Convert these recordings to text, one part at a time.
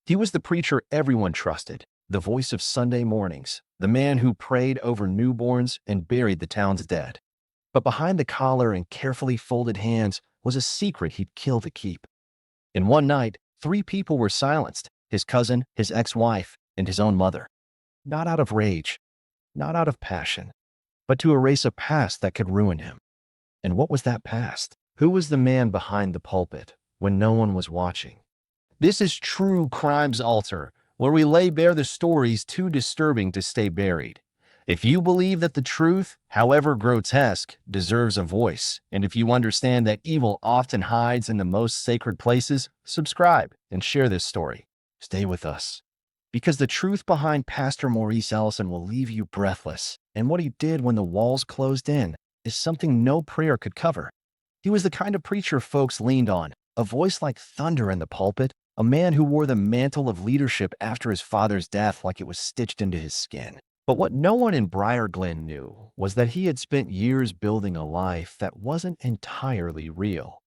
He was the preacher everyone trusted, the voice of Sunday mornings, the man who prayed over newborns and buried the town's dead. But behind the collar and carefully folded hands was a secret he'd kill to keep. In one night, 3 people were silenced: his cousin, his ex-wife, and his own mother. Not out of rage, not out of passion, but to erase a past that could ruin him. And what was that past? Who was the man behind the pulpit when no one was watching? This is True Crimes Altar, where we lay bare the stories too disturbing to stay buried. If you believe that the truth, however grotesque, deserves a voice, and if you understand that evil often hides in the most sacred places, subscribe and share this story. Stay with us, because the truth behind Pastor Maurice Ellison will leave you breathless, and what he did when the walls closed in is something no prayer could cover. He was the kind of preacher folks leaned on, a voice like thunder in the pulpit, a man who wore the mantle of leadership after his father's death like it was stitched into his skin. But what no one in Briar Glen knew was that he had spent years building a life that wasn't entirely real.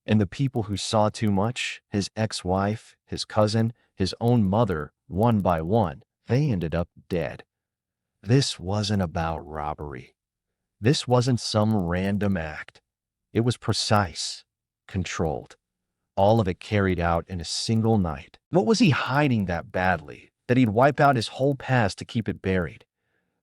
And the people who saw too much, his ex-wife, his cousin, his own mother, one by one, they ended up dead. This wasn't about robbery. This wasn't some random act. It was precise, controlled. All of it carried out in a single night. What was he hiding that badly, that he'd wipe out his whole past to keep it buried?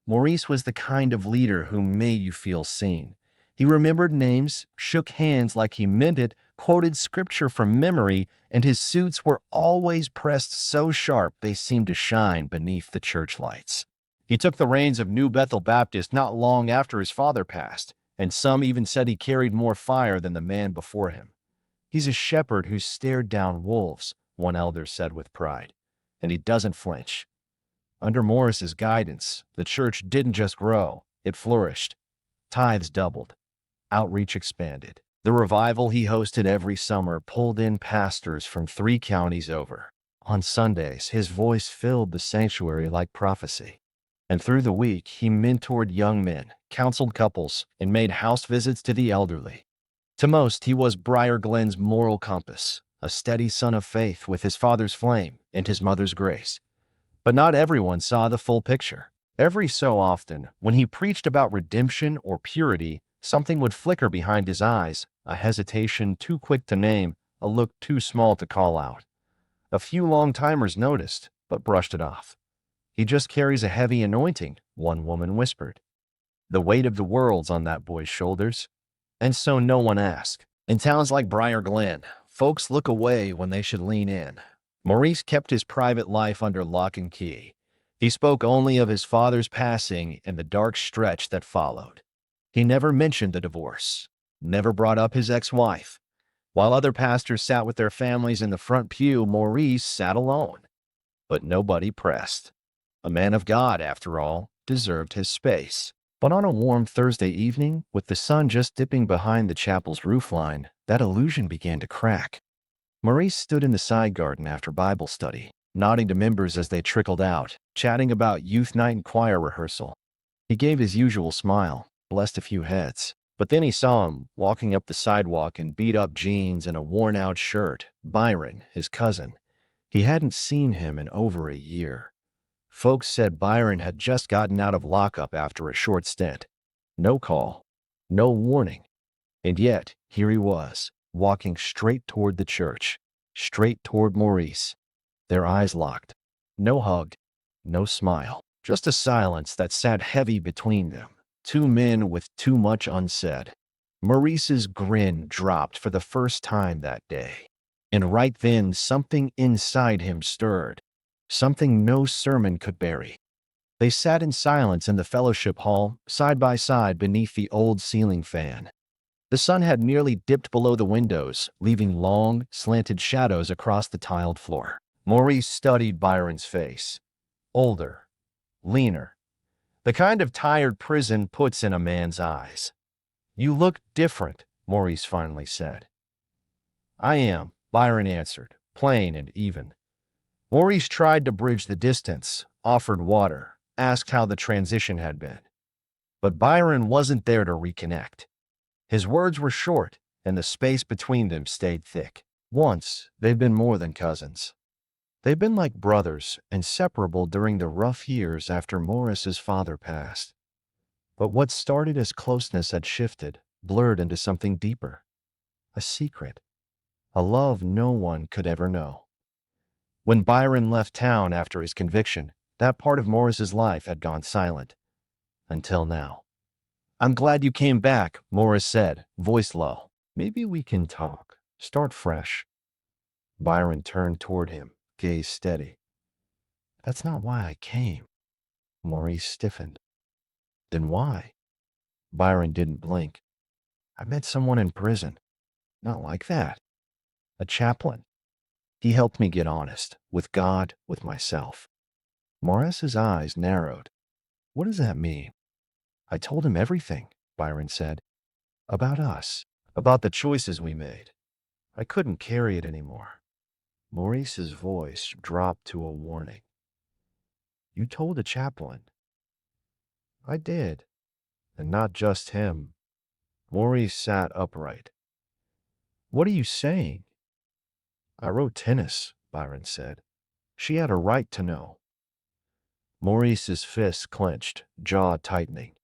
Maurice was the kind of leader who made you feel seen. He remembered names, shook hands like he meant it, quoted scripture from memory, and his suits were always pressed so sharp they seemed to shine beneath the church lights. He took the reins of New Bethel Baptist not long after his father passed, and some even said he carried more fire than the man before him. "He's a shepherd who stared down wolves," one elder said with pride, "and he doesn't flinch." Under Morris's guidance, the church didn't just grow, it flourished. Tithes doubled. Outreach expanded. The revival he hosted every summer pulled in pastors from 3 counties over. On Sundays, his voice filled the sanctuary like prophecy. And through the week, he mentored young men, counseled couples, and made house visits to the elderly. To most, he was Briar Glen's moral compass, a steady son of faith with his father's flame and his mother's grace. But not everyone saw the full picture. Every so often, when he preached about redemption or purity, something would flicker behind his eyes, a hesitation too quick to name, a look too small to call out. A few long-timers noticed, but brushed it off. "He just carries a heavy anointing," one woman whispered. "The weight of the world's on that boy's shoulders." And so no one asked. In towns like Briar Glen, folks look away when they should lean in. Maurice kept his private life under lock and key. He spoke only of his father's passing and the dark stretch that followed. He never mentioned the divorce, never brought up his ex-wife. While other pastors sat with their families in the front pew, Maurice sat alone. But nobody pressed. A man of God, after all, deserved his space. But on a warm Thursday evening, with the sun just dipping behind the chapel's roofline, that illusion began to crack. Maurice stood in the side garden after Bible study, nodding to members as they trickled out, chatting about youth night and choir rehearsal. He gave his usual smile, blessed a few heads. But then he saw him, walking up the sidewalk in beat-up jeans and a worn-out shirt, Byron, his cousin. He hadn't seen him in over a year. Folks said Byron had just gotten out of lockup after a short stint. No call, no warning. And yet, here he was, walking straight toward the church, straight toward Maurice. Their eyes locked. No hug, no smile, just a silence that sat heavy between them. 2 men with too much unsaid. Maurice's grin dropped for the first time that day. And right then, something inside him stirred. Something no sermon could bury. They sat in silence in the fellowship hall, side by side beneath the old ceiling fan. The sun had nearly dipped below the windows, leaving long, slanted shadows across the tiled floor. Maurice studied Byron's face. Older, leaner. The kind of tired prison puts in a man's eyes. "You look different," Maurice finally said. "I am," Byron answered, plain and even. Maurice tried to bridge the distance, offered water, asked how the transition had been. But Byron wasn't there to reconnect. His words were short, and the space between them stayed thick. Once, they'd been more than cousins. They'd been like brothers, inseparable during the rough years after Morris's father passed. But what started as closeness had shifted, blurred into something deeper. A secret. A love no one could ever know. When Byron left town after his conviction, that part of Morris's life had gone silent. Until now. "I'm glad you came back," Morris said, voice low. "Maybe we can talk. Start fresh." Byron turned toward him, gaze steady. "That's not why I came." Maurice stiffened. "Then why?" Byron didn't blink. "I met someone in prison. Not like that. A chaplain. He helped me get honest, with God, with myself." Morris's eyes narrowed. "What does that mean?" "I told him everything," Byron said. "About us. About the choices we made. I couldn't carry it anymore." Maurice's voice dropped to a warning. "You told the chaplain." "I did. And not just him." Maurice sat upright. "What are you saying?" "I wrote tennis," Byron said. "She had a right to know." Maurice's fists clenched, jaw tightening.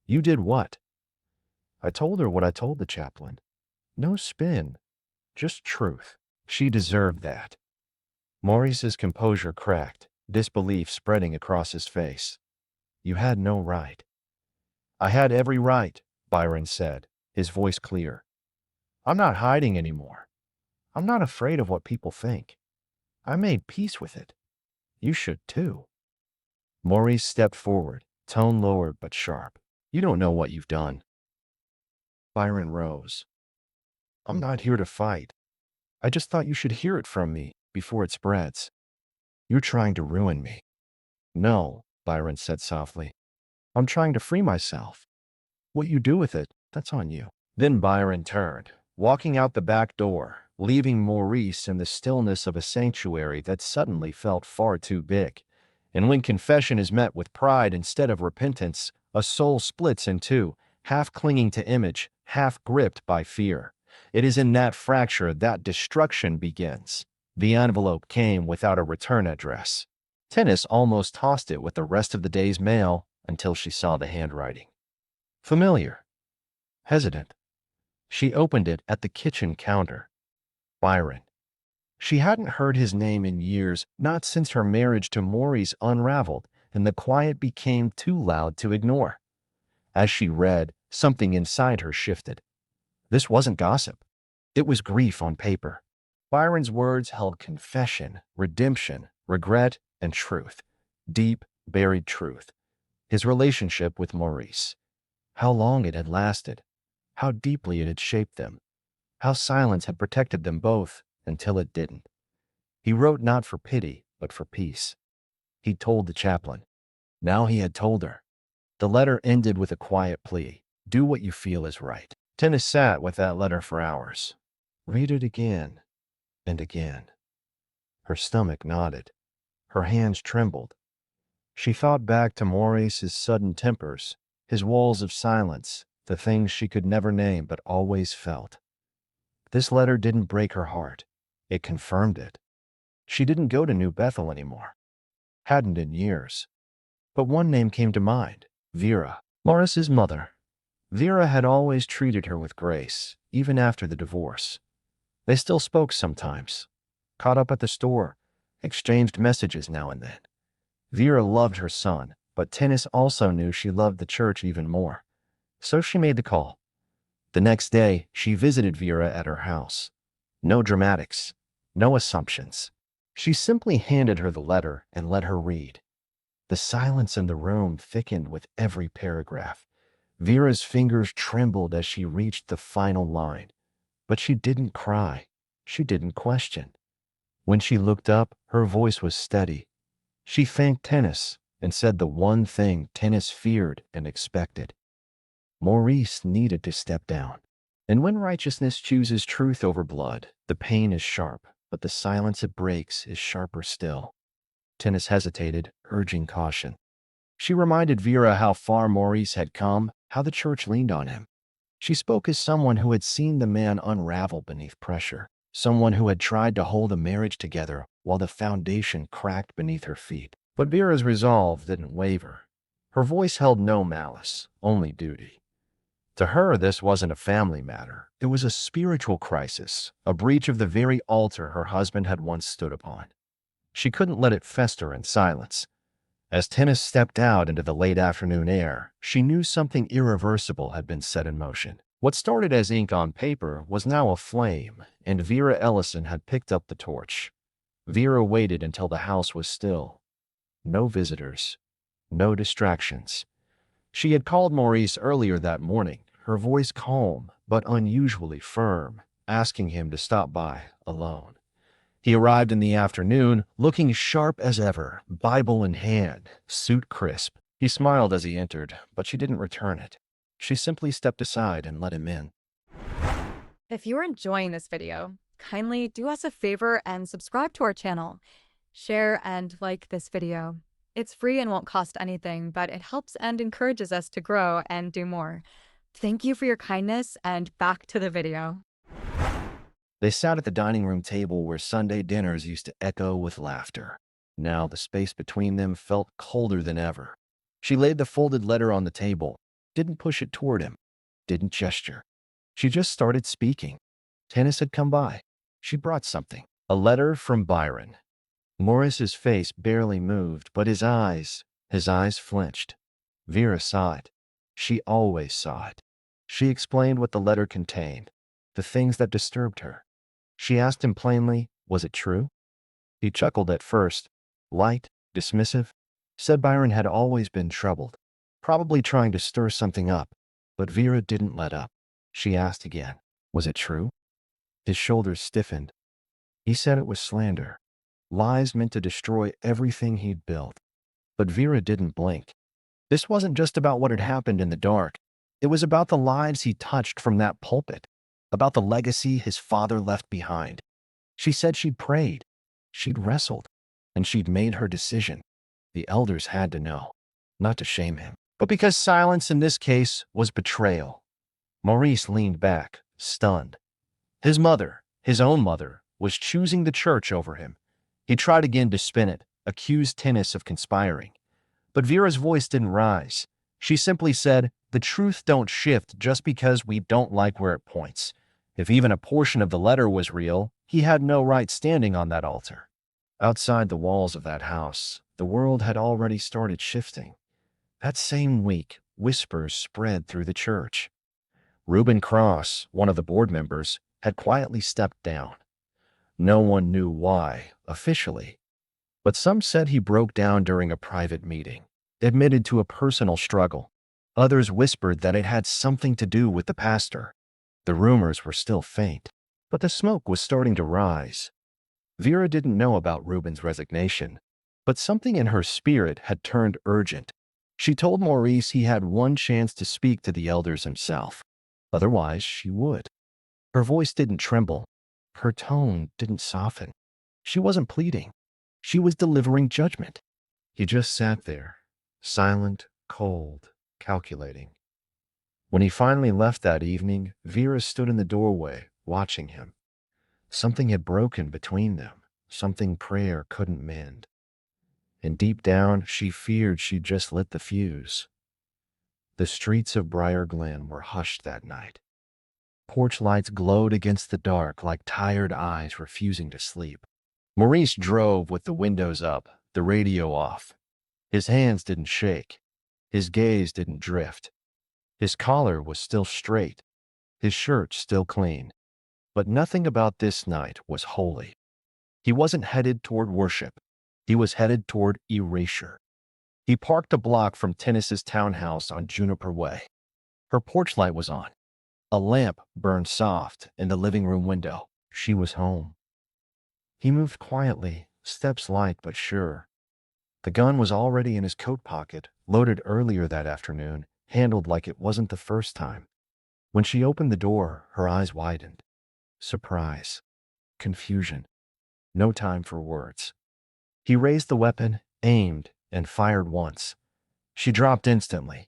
"You did what?" "I told her what I told the chaplain. No spin, just truth. She deserved that." Maurice's composure cracked, disbelief spreading across his face. "You had no right." "I had every right," Byron said, his voice clear. "I'm not hiding anymore. I'm not afraid of what people think. I made peace with it. You should too." Maurice stepped forward, tone lowered but sharp. "You don't know what you've done." Byron rose. "I'm not here to fight. I just thought you should hear it from me before it spreads. You're trying to ruin me." "No," Byron said softly. "I'm trying to free myself. What you do with it, that's on you." Then Byron turned, walking out the back door, leaving Maurice in the stillness of a sanctuary that suddenly felt far too big. And when confession is met with pride instead of repentance, a soul splits in two, half clinging to image, half gripped by fear. It is in that fracture that destruction begins. The envelope came without a return address. Tennis almost tossed it with the rest of the day's mail until she saw the handwriting. Familiar. Hesitant. She opened it at the kitchen counter. Byron. She hadn't heard his name in years, not since her marriage to Maurice unraveled and the quiet became too loud to ignore. As she read, something inside her shifted. This wasn't gossip. It was grief on paper. Byron's words held confession, redemption, regret, and truth. Deep, buried truth. His relationship with Maurice. How long it had lasted. How deeply it had shaped them. How silence had protected them both until it didn't. He wrote not for pity, but for peace. He told the chaplain. Now he had told her. The letter ended with a quiet plea. Do what you feel is right. Tennis sat with that letter for hours. Read it again and again. Her stomach knotted. Her hands trembled. She thought back to Maurice's sudden tempers, his walls of silence, the things she could never name but always felt. This letter didn't break her heart. It confirmed it. She didn't go to New Bethel anymore. Hadn't in years. But one name came to mind. Vera, Maurice's mother. Vera had always treated her with grace, even after the divorce. They still spoke sometimes. Caught up at the store. Exchanged messages now and then. Vera loved her son, but Tennis also knew she loved the church even more. So she made the call. The next day, she visited Vera at her house. No dramatics. No assumptions. She simply handed her the letter and let her read. The silence in the room thickened with every paragraph. Vera's fingers trembled as she reached the final line. But she didn't cry. She didn't question. When she looked up, her voice was steady. She thanked Tennis and said the one thing Tennis feared and expected. Maurice needed to step down. And when righteousness chooses truth over blood, the pain is sharp, but the silence it breaks is sharper still. Tennis hesitated, urging caution. She reminded Vera how far Maurice had come, how the church leaned on him. She spoke as someone who had seen the man unravel beneath pressure. someone who had tried to hold a marriage together while the foundation cracked beneath her feet. But Vera's resolve didn't waver. Her voice held no malice, only duty. To her, this wasn't a family matter. It was a spiritual crisis, a breach of the very altar her husband had once stood upon. She couldn't let it fester in silence. As Tennis stepped out into the late afternoon air, she knew something irreversible had been set in motion. What started as ink on paper was now aflame, and Vera Ellison had picked up the torch. Vera waited until the house was still. No visitors, no distractions. She had called Maurice earlier that morning, her voice calm but unusually firm, asking him to stop by alone. He arrived in the afternoon, looking sharp as ever, Bible in hand, suit crisp. He smiled as he entered, but she didn't return it. She simply stepped aside and let him in. If you're enjoying this video, kindly do us a favor and subscribe to our channel. Share and like this video. It's free and won't cost anything, but it helps and encourages us to grow and do more. Thank you for your kindness, and back to the video. They sat at the dining room table where Sunday dinners used to echo with laughter. Now the space between them felt colder than ever. She laid the folded letter on the table, didn't push it toward him, didn't gesture. She just started speaking. Tennis had come by. She brought something. A letter from Byron. Morris's face barely moved, but his eyes flinched. Vera saw it. She always saw it. She explained what the letter contained, the things that disturbed her. She asked him plainly, was it true? He chuckled at first, light, dismissive, said Byron had always been troubled, probably trying to stir something up, but Vera didn't let up. She asked again, was it true? His shoulders stiffened. He said it was slander, lies meant to destroy everything he'd built. But Vera didn't blink. This wasn't just about what had happened in the dark. It was about the lives he touched from that pulpit, about the legacy his father left behind. She said she'd prayed, she'd wrestled, and she'd made her decision. The elders had to know, not to shame him, but because silence in this case was betrayal. Maurice leaned back, stunned. His mother, his own mother, was choosing the church over him. He tried again to spin it, accused Tennis of conspiring. But Vera's voice didn't rise. She simply said, the truth don't shift just because we don't like where it points. If even a portion of the letter was real, he had no right standing on that altar. Outside the walls of that house, the world had already started shifting. That same week, whispers spread through the church. Reuben Cross, one of the board members, had quietly stepped down. No one knew why, officially, but some said he broke down during a private meeting, admitted to a personal struggle. Others whispered that it had something to do with the pastor. The rumors were still faint, but the smoke was starting to rise. Vera didn't know about Reuben's resignation, but something in her spirit had turned urgent. She told Maurice he had one chance to speak to the elders himself. Otherwise, she would. Her voice didn't tremble. Her tone didn't soften. She wasn't pleading. She was delivering judgment. He just sat there, silent, cold, calculating. When he finally left that evening, Vera stood in the doorway, watching him. Something had broken between them, something prayer couldn't mend. And deep down, she feared she'd just lit the fuse. The streets of Briar Glen were hushed that night. Porch lights glowed against the dark like tired eyes refusing to sleep. Maurice drove with the windows up, the radio off. His hands didn't shake. His gaze didn't drift. His collar was still straight, his shirt still clean. But nothing about this night was holy. He wasn't headed toward worship. He was headed toward erasure. He parked a block from Tennis's townhouse on Juniper Way. Her porch light was on. A lamp burned soft in the living room window. She was home. He moved quietly, steps light but sure. The gun was already in his coat pocket, loaded earlier that afternoon, handled like it wasn't the first time. When she opened the door, her eyes widened. Surprise. Confusion. No time for words. He raised the weapon, aimed, and fired once. She dropped instantly.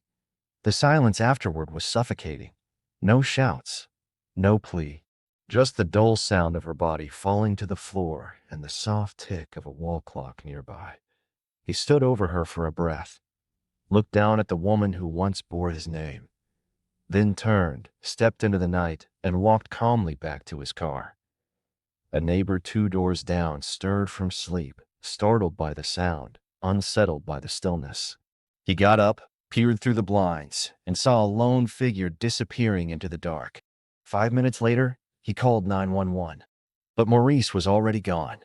The silence afterward was suffocating. No shouts. No plea. Just the dull sound of her body falling to the floor and the soft tick of a wall clock nearby. He stood over her for a breath, looked down at the woman who once bore his name, then turned, stepped into the night, and walked calmly back to his car. A neighbor 2 doors down stirred from sleep, startled by the sound, unsettled by the stillness. He got up, peered through the blinds, and saw a lone figure disappearing into the dark. 5 minutes later, he called 911. But Maurice was already gone.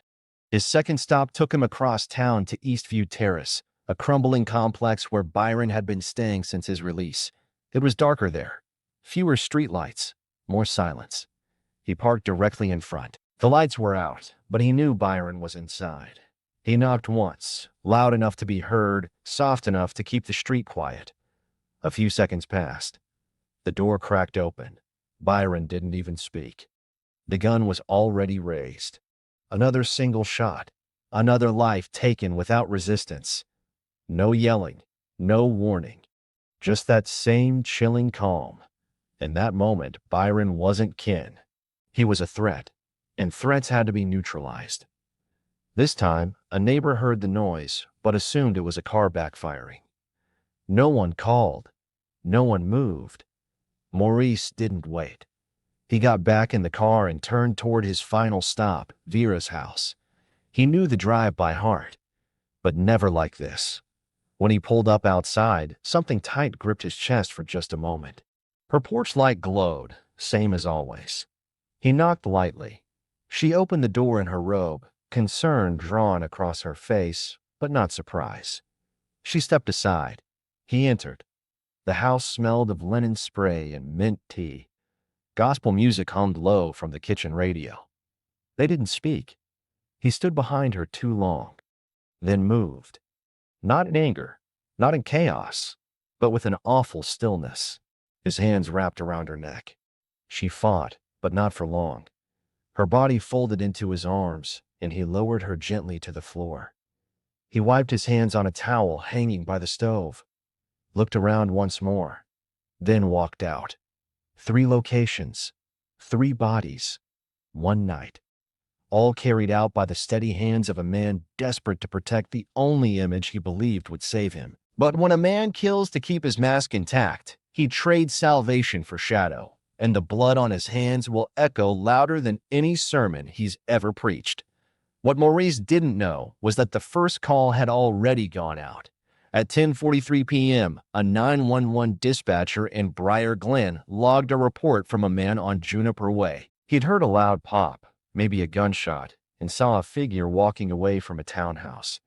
His second stop took him across town to Eastview Terrace, a crumbling complex where Byron had been staying since his release. It was darker there. Fewer streetlights, more silence. He parked directly in front. The lights were out, but he knew Byron was inside. He knocked once, loud enough to be heard, soft enough to keep the street quiet. A few seconds passed. The door cracked open. Byron didn't even speak. The gun was already raised. Another single shot. Another life taken without resistance. No yelling, no warning. Just that same chilling calm. In that moment, Byron wasn't kin. He was a threat, and threats had to be neutralized. This time, a neighbor heard the noise, but assumed it was a car backfiring. No one called. No one moved. Maurice didn't wait. He got back in the car and turned toward his final stop, Vera's house. He knew the drive by heart, but never like this. When he pulled up outside, something tight gripped his chest for just a moment. Her porch light glowed, same as always. He knocked lightly. She opened the door in her robe, concern drawn across her face, but not surprise. She stepped aside. He entered. The house smelled of linen spray and mint tea. Gospel music hummed low from the kitchen radio. They didn't speak. He stood behind her too long, then moved. Not in anger, not in chaos, but with an awful stillness. His hands wrapped around her neck. She fought, but not for long. Her body folded into his arms, and he lowered her gently to the floor. He wiped his hands on a towel hanging by the stove, looked around once more, then walked out. 3 locations, 3 bodies, 1 night, all carried out by the steady hands of a man desperate to protect the only image he believed would save him. But when a man kills to keep his mask intact, he trades salvation for shadow, and the blood on his hands will echo louder than any sermon he's ever preached. What Maurice didn't know was that the first call had already gone out. At 10:43 p.m., a 911 dispatcher in Briar Glen logged a report from a man on Juniper Way. He'd heard a loud pop, maybe a gunshot, and saw a figure walking away from a townhouse.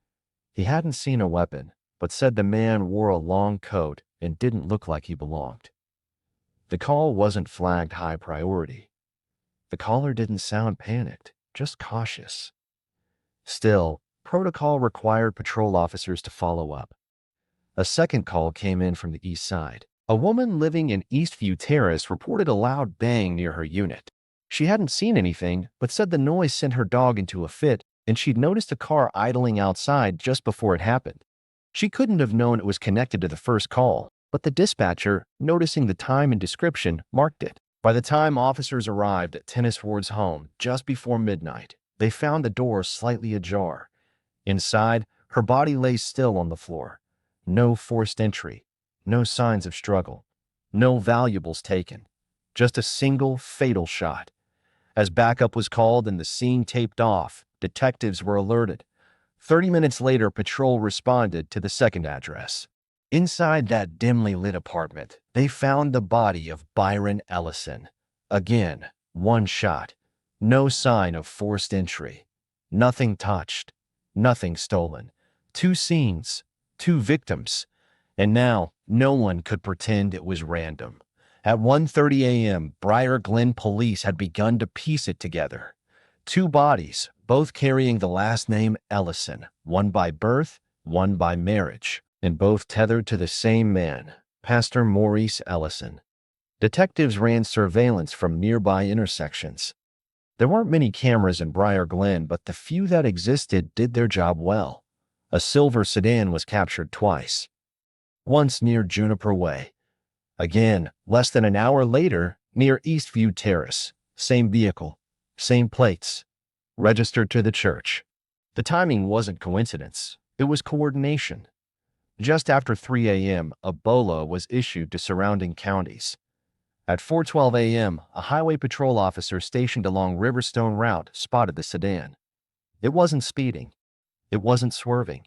He hadn't seen a weapon, but said the man wore a long coat and didn't look like he belonged. The call wasn't flagged high priority. The caller didn't sound panicked, just cautious. Still, protocol required patrol officers to follow up. A second call came in from the east side. A woman living in Eastview Terrace reported a loud bang near her unit. She hadn't seen anything, but said the noise sent her dog into a fit, and she'd noticed a car idling outside just before it happened. She couldn't have known it was connected to the first call, but the dispatcher, noticing the time and description, marked it. By the time officers arrived at Tennis Ward's home just before midnight, they found the door slightly ajar. Inside, her body lay still on the floor. No forced entry, no signs of struggle, no valuables taken, just a single fatal shot. As backup was called and the scene taped off, detectives were alerted. 30 minutes later, patrol responded to the second address. Inside that dimly lit apartment, they found the body of Byron Ellison. Again, 1 shot. No sign of forced entry. Nothing touched. Nothing stolen. 2 scenes. 2 victims. And now, no one could pretend it was random. At 1:30 a.m., Briar Glen police had begun to piece it together. 2 bodies, both carrying the last name Ellison, one by birth, one by marriage, and both tethered to the same man, Pastor Maurice Ellison. Detectives ran surveillance from nearby intersections. There weren't many cameras in Briar Glen, but the few that existed did their job well. A silver sedan was captured twice. Once near Juniper Way. Again, less than an hour later, near Eastview Terrace. Same vehicle, same plates, registered to the church. The timing wasn't coincidence, it was coordination. Just after 3 a.m., a BOLA was issued to surrounding counties. At 4:12 a.m., a highway patrol officer stationed along Riverstone Route spotted the sedan. It wasn't speeding. It wasn't swerving.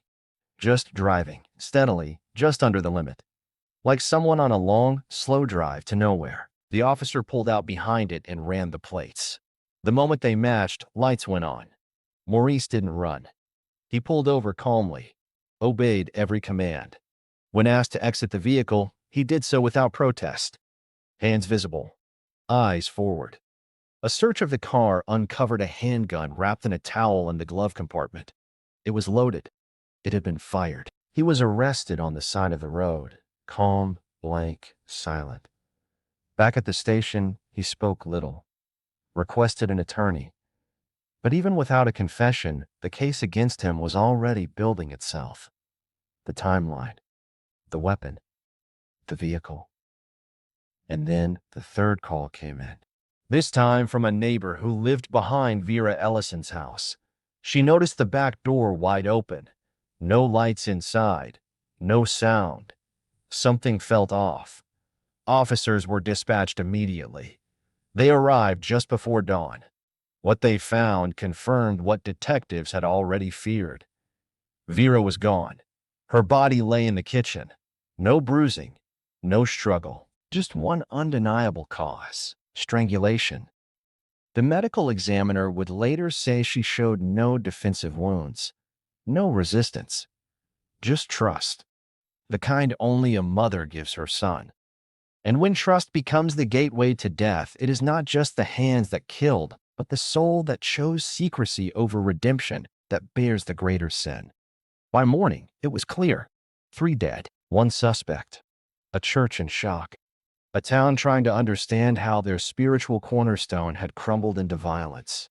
Just driving, steadily, just under the limit. Like someone on a long, slow drive to nowhere. The officer pulled out behind it and ran the plates. The moment they matched, lights went on. Maurice didn't run. He pulled over calmly, obeyed every command. When asked to exit the vehicle, he did so without protest. Hands visible, eyes forward. A search of the car uncovered a handgun wrapped in a towel in the glove compartment. It was loaded. It had been fired. He was arrested on the side of the road, calm, blank, silent. Back at the station, he spoke little, requested an attorney. But even without a confession, the case against him was already building itself. The timeline, the weapon, the vehicle. And then the third call came in. This time from a neighbor who lived behind Vera Ellison's house. She noticed the back door wide open. No lights inside. No sound. Something felt off. Officers were dispatched immediately. They arrived just before dawn. What they found confirmed what detectives had already feared. Vera was gone. Her body lay in the kitchen. No bruising. No struggle. Just one undeniable cause: strangulation. The medical examiner would later say she showed no defensive wounds, no resistance, just trust, the kind only a mother gives her son. And when trust becomes the gateway to death, it is not just the hands that killed, but the soul that chose secrecy over redemption that bears the greater sin. By morning, it was clear: 3 dead, 1 suspect, a church in shock. A town trying to understand how their spiritual cornerstone had crumbled into violence.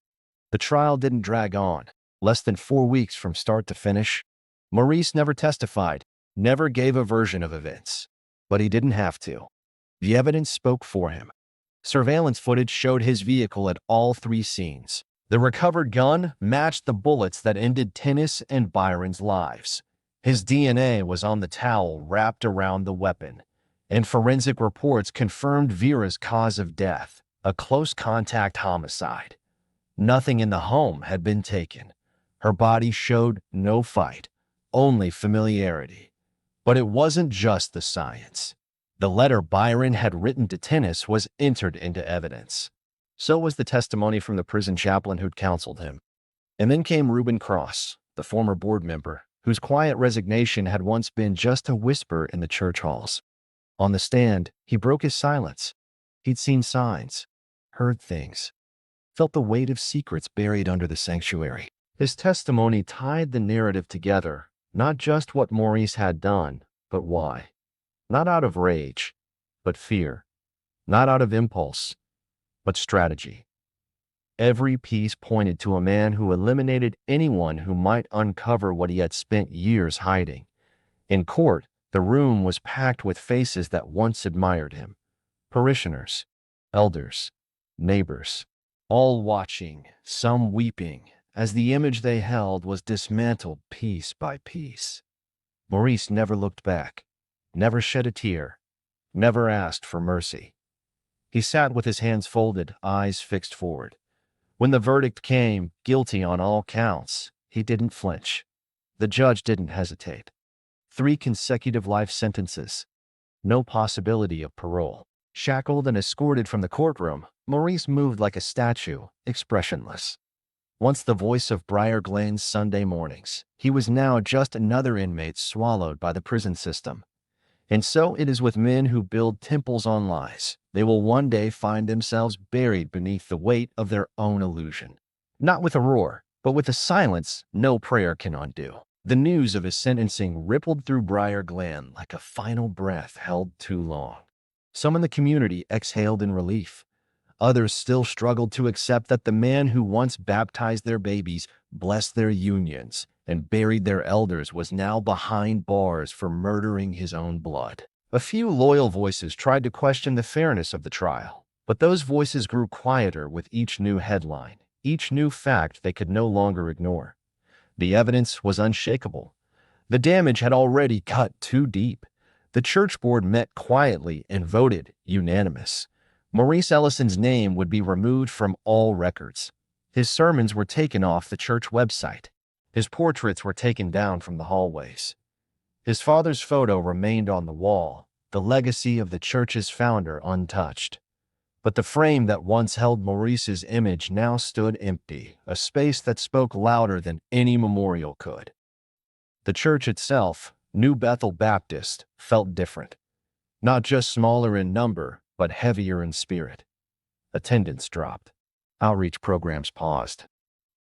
The trial didn't drag on. Less than 4 weeks from start to finish. Maurice never testified, never gave a version of events. But he didn't have to. The evidence spoke for him. Surveillance footage showed his vehicle at all 3 scenes. The recovered gun matched the bullets that ended Tennis and Byron's lives. His DNA was on the towel wrapped around the weapon. And forensic reports confirmed Vera's cause of death, a close contact homicide. Nothing in the home had been taken. Her body showed no fight, only familiarity. But it wasn't just the science. The letter Byron had written to Tennis was entered into evidence. So was the testimony from the prison chaplain who'd counseled him. And then came Reuben Cross, the former board member, whose quiet resignation had once been just a whisper in the church halls. On the stand, he broke his silence. He'd seen signs, heard things, felt the weight of secrets buried under the sanctuary. His testimony tied the narrative together, not just what Maurice had done, but why. Not out of rage, but fear. Not out of impulse, but strategy. Every piece pointed to a man who eliminated anyone who might uncover what he had spent years hiding. In court, the room was packed with faces that once admired him. Parishioners, elders, neighbors, all watching, some weeping, as the image they held was dismantled piece by piece. Maurice never looked back, never shed a tear, never asked for mercy. He sat with his hands folded, eyes fixed forward. When the verdict came, guilty on all counts, he didn't flinch. The judge didn't hesitate. 3 consecutive life sentences. No possibility of parole. Shackled and escorted from the courtroom, Maurice moved like a statue, expressionless. Once the voice of Briar Glen's Sunday mornings, he was now just another inmate swallowed by the prison system. And so it is with men who build temples on lies. They will one day find themselves buried beneath the weight of their own illusion. Not with a roar, but with a silence no prayer can undo. The news of his sentencing rippled through Briar Glen like a final breath held too long. Some in the community exhaled in relief. Others still struggled to accept that the man who once baptized their babies, blessed their unions, and buried their elders was now behind bars for murdering his own blood. A few loyal voices tried to question the fairness of the trial. But those voices grew quieter with each new headline, each new fact they could no longer ignore. The evidence was unshakable. The damage had already cut too deep. The church board met quietly and voted unanimous. Maurice Ellison's name would be removed from all records. His sermons were taken off the church website. His portraits were taken down from the hallways. His father's photo remained on the wall, the legacy of the church's founder untouched. But the frame that once held Maurice's image now stood empty, a space that spoke louder than any memorial could. The church itself, New Bethel Baptist, felt different. Not just smaller in number, but heavier in spirit. Attendance dropped. Outreach programs paused.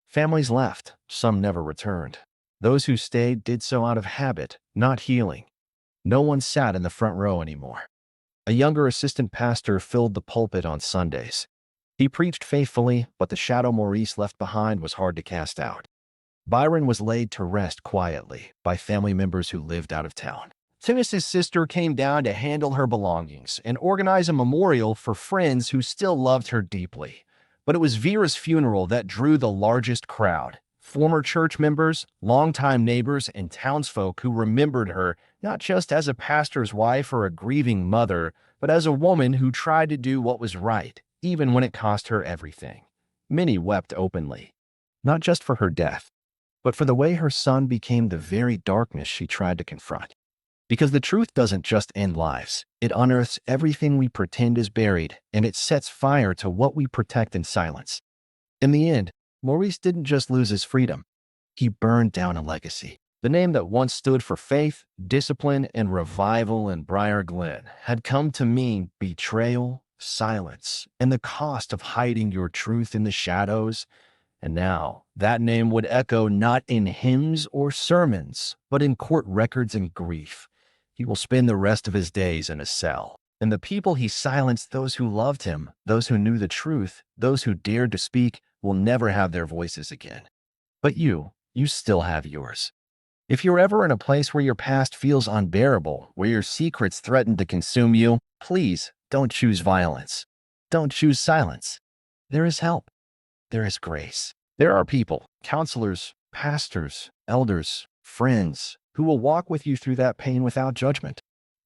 Families left, some never returned. Those who stayed did so out of habit, not healing. No one sat in the front row anymore. A younger assistant pastor filled the pulpit on Sundays. He preached faithfully, but the shadow Maurice left behind was hard to cast out. Byron was laid to rest quietly by family members who lived out of town. Timothy's sister came down to handle her belongings and organize a memorial for friends who still loved her deeply. But it was Vera's funeral that drew the largest crowd. Former church members, longtime neighbors, and townsfolk who remembered her not just as a pastor's wife or a grieving mother, but as a woman who tried to do what was right, even when it cost her everything. Many wept openly, not just for her death, but for the way her son became the very darkness she tried to confront. Because the truth doesn't just end lives. It unearths everything we pretend is buried, and it sets fire to what we protect in silence. In the end, Maurice didn't just lose his freedom. He burned down a legacy. The name that once stood for faith, discipline, and revival in Briar Glen had come to mean betrayal, silence, and the cost of hiding your truth in the shadows. And now, that name would echo not in hymns or sermons, but in court records and grief. He will spend the rest of his days in a cell. And the people he silenced, those who loved him, those who knew the truth, those who dared to speak, will never have their voices again. But you still have yours. If you're ever in a place where your past feels unbearable, where your secrets threaten to consume you, please don't choose violence. Don't choose silence. There is help. There is grace. There are people, counselors, pastors, elders, friends, who will walk with you through that pain without judgment.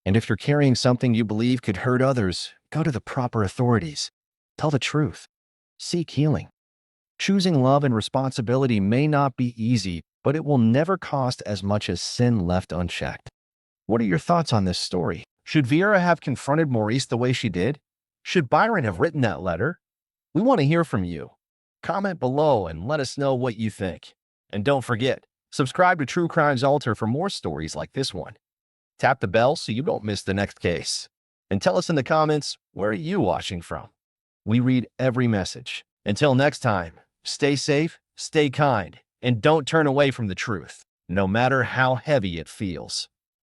And if you're carrying something you believe could hurt others, go to the proper authorities. Tell the truth. Seek healing. Choosing love and responsibility may not be easy, but it will never cost as much as sin left unchecked. What are your thoughts on this story? Should Vera have confronted Maurice the way she did? Should Byron have written that letter? We want to hear from you. Comment below and let us know what you think. And don't forget, subscribe to True Crimes Alter for more stories like this one. Tap the bell so you don't miss the next case. And tell us in the comments, where are you watching from? We read every message. Until next time, stay safe, stay kind, and don't turn away from the truth, no matter how heavy it feels.